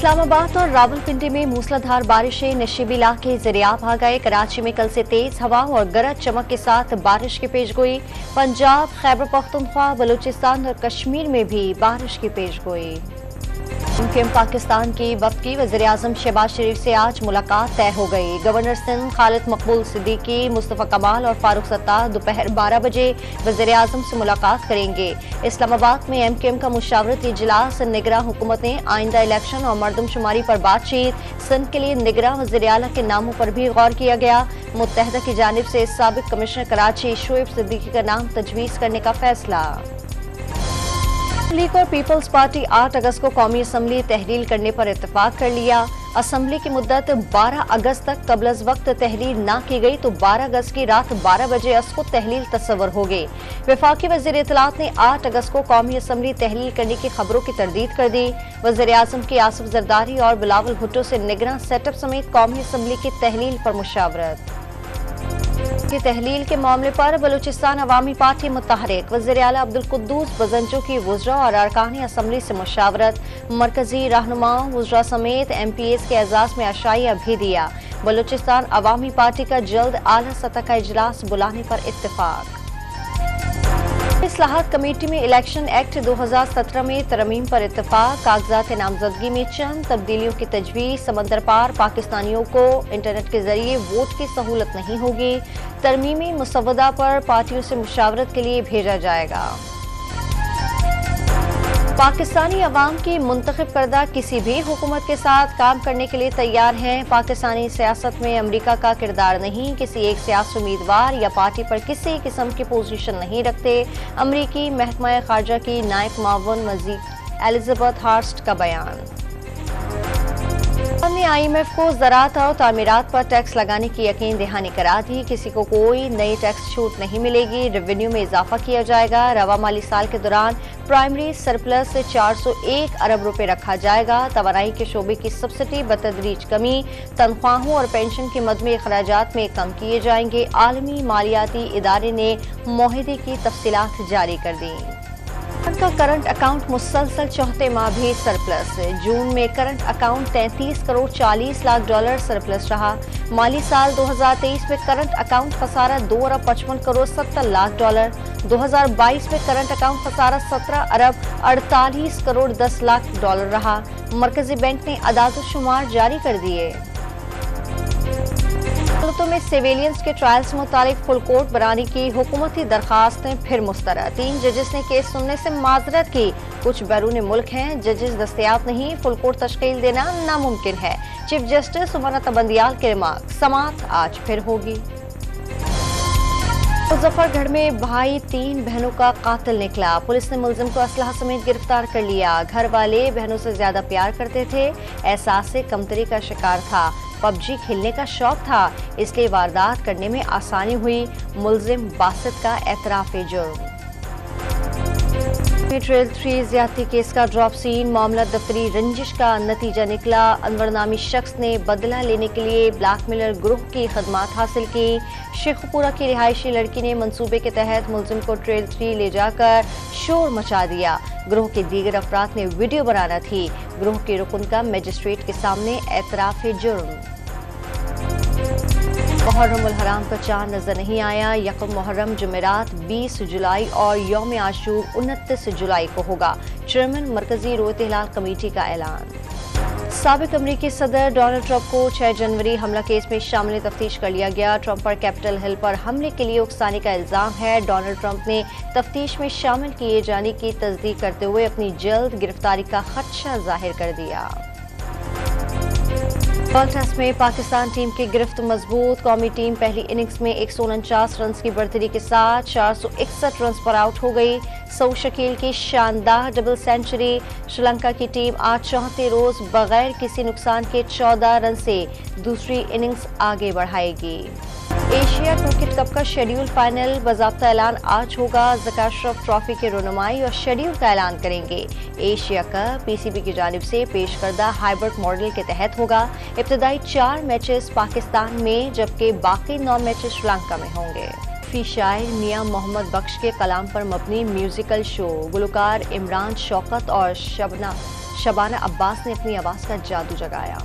इस्लामाबाद और रावलपिंडी में मूसलाधार बारिशें नशीबी इलाके ज़रियाब आ गए। कराची में कल से तेज हवा और गरज चमक के साथ बारिश की पेशगोई। पंजाब, खैबर पख्तूनख्वा, बलूचिस्तान और कश्मीर में भी बारिश की पेशगोई। मुमकिन पाकिस्तान की वफ्द की वज़ीर-ए-आज़म शहबाज शरीफ से आज मुलाकात तय हो गई। गवर्नर सिंध खालिद मकबूल सिद्दीकी, मुस्तफ़ा कमाल और फारूक सत्तार दोपहर 12 बजे वज़ीर-ए-आज़म से मुलाकात करेंगे। इस्लामाबाद में MKM का मुशावरती इजलास, निगरां हुकूमतें, आइंदा इलेक्शन और मरदमशुमारी पर बातचीत। सिंध के लिए निगरां वज़ीर आला के नामों पर भी गौर किया गया। मुत्तहदा की जानिब से साबिक कमिश्नर कराची शोएब सिद्दीकी का नाम तजवीज़ करने का फैसला। लीग और पीपल्स पार्टी 8 अगस्त को कौमी असम्बली तहलील करने पर इत्तेफाक कर लिया। असम्बली की मुद्दत 12 अगस्त तक कबल अज वक्त तहलील न की गई तो 12 अगस्त की रात 12 बजे असखुद तहलील तस्वर होगी। वफाकी वज़ीर इत्तलात ने 8 अगस्त को कौमी असम्बली तहलील करने की खबरों की तरदीद कर दी। वज़ीर आज़म की आसिफ जरदारी और बिलावल भुट्टो से निगरां सेटअप समेत कौमी असम्बली की तहलील पर मुशावरत। की तहलील के मामले पर बलूचिस्तान अवामी पार्टी मुतहरिक, वज़ीर आला अब्दुल कुद्दूस बजंजो की वुज़रा और अरकान असम्बली से मुशावरत। मरकजी रहनुमाओं, वुज़रा समेत MPAs के एजाज में अशाइया भी दिया। बलूचिस्तान अवामी पार्टी का जल्द आला सतह का इजलास बुलाने पर इत्तेफाक। इस्लाहात कमेटी में इलेक्शन एक्ट 2017 में तरमीम पर इत्तेफाक। कागजात नामजदगी में चंद तब्दीलियों की तजवीज़। समंदर पार पाकिस्तानियों को इंटरनेट के जरिए वोट की सहूलत नहीं होगी। तरमीमी मुसवदा पर पार्टियों से मुशावरत के लिए भेजा जाएगा। पाकिस्तानी अवाम की मुंतखब करदा किसी भी हुकूमत के साथ काम करने के लिए तैयार हैं। पाकिस्तानी सियासत में अमरीका का किरदार नहीं। किसी एक सियासी उम्मीदवार या पार्टी पर किसी किस्म की पोजीशन नहीं रखते। अमरीकी महकमा खारजा की नायब मावन मजीद एलिजाबेथ हार्स्ट का बयान। ने IMF को ज़राअत और तामीरात पर टैक्स लगाने की यकीन दहानी करा दी। किसी को कोई नई टैक्स छूट नहीं मिलेगी। रेवेन्यू में इजाफा किया जाएगा। रवा माली साल के दौरान प्राइमरी सरप्लस से 401 अरब रुपए रखा जाएगा। तवानाई के शोबे की सब्सिडी बतदरीज कमी। तनख्वाहों और पेंशन के मदमी अखराजात में कम किए जाएंगे। आलमी मालियाती इदारे ने मुआहदे की तफसीलात जारी कर दी। का करंट अकाउंट मुसलसल चौथे माह भी सरप्लस। जून में current account 33 crore 40 lakh dollar surplus रहा। माली साल 2023 में करंट अकाउंट खसारा 2 अरब 55 करोड़ 70 लाख डॉलर। 2022 में करंट अकाउंट खसारा 17 अरब 48 करोड़ 10 लाख डॉलर रहा। मरकजी बैंक ने अदाद-ओ-शुमार जारी कर दिए। अदालतों में सिविलियंस के ट्रायल से मुतालिक फुल कोर्ट बनाने की हुकूमती दरखास्तें फिर मुस्तरद। 3 जजेस ने केस सुनने से माजरत की। कुछ बैरून मुल्क हैं, जजेस दस्तयाब नहीं। फुल कोर्ट तश्कील देना नामुमकिन है। चीफ जस्टिस उमर तबंदियाल के रिमार्क। समाअत आज फिर होगी। मुजफ्फरगढ़ में भाई 3 बहनों का कातिल निकला। पुलिस ने मुलजिम को असलहा समेत गिरफ्तार कर लिया। घर वाले बहनों से ज्यादा प्यार करते थे। एहसास से कमतरी का शिकार था। PUBG खेलने का शौक था, इसलिए वारदात करने में आसानी हुई। मुलजिम बासित का एतराफ़े जुर्म। ट्रेल 3 ज्यादती केस का ड्रॉप सीन। मामला दफ्तरी रंजिश का नतीजा निकला। अनवर नामी शख्स ने बदला लेने के लिए ब्लैकमेलर ग्रुप की खदमात हासिल की। शेखपुरा की रिहायशी लड़की ने मंसूबे के तहत मुलजिम को ट्रेल 3 ले जाकर शोर मचा दिया। ग्रोह के दीगर अफराद ने वीडियो बनाना थी। ग्रोह के रुकन का मजिस्ट्रेट के सामने एतराफ़े जुर्म। मुहर्रम उल हराम का चांद नजर नहीं आया। यकम मुहर्रम जुमेरात 20 जुलाई और यौम आशूर 29 जुलाई को होगा। चेयरमैन मरकजी रोयत हिलाल कमेटी का ऐलान। साबिक अमरीकी सदर डोनाल्ड ट्रंप को 6 जनवरी हमला केस में शामिल तफ्तीश कर लिया गया। ट्रंप पर कैपिटल हिल पर हमले के लिए उकसाने का इल्जाम है। डोनाल्ड ट्रंप ने तफ्तीश में शामिल किए जाने की तस्दीक करते हुए अपनी जल्द गिरफ्तारी का खदशा जाहिर कर दिया। वर्ल्ड टेस्ट में पाकिस्तान टीम की गिरफ्त मजबूत। कौमी टीम पहली इनिंग्स में 149 रन की बढ़तरी के साथ 461 रन पर आउट हो गई। सऊद शकील की शानदार डबल सेंचुरी। श्रीलंका की टीम आज चौथे रोज बगैर किसी नुकसान के 14 रन से दूसरी इनिंग्स आगे बढ़ाएगी। एशिया क्रिकेट कप का शेड्यूल फाइनल बाज़ाब्ता ऐलान आज होगा। ज़का अशरफ ट्रॉफी के रुनुमाई और शेड्यूल का ऐलान करेंगे। एशिया कप PCB की जानिब से पेश करदा हाइब्रिड मॉडल के तहत होगा। इब्तदाई 4 मैचेस पाकिस्तान में जबकि बाकी 9 मैचेस श्रीलंका में होंगे। शायर मियां मोहम्मद बख्श के कलाम पर मबनी म्यूजिकल शो। गुलकार इमरान शौकत और शबाना अब्बास ने अपनी आवाज का जादू जगाया।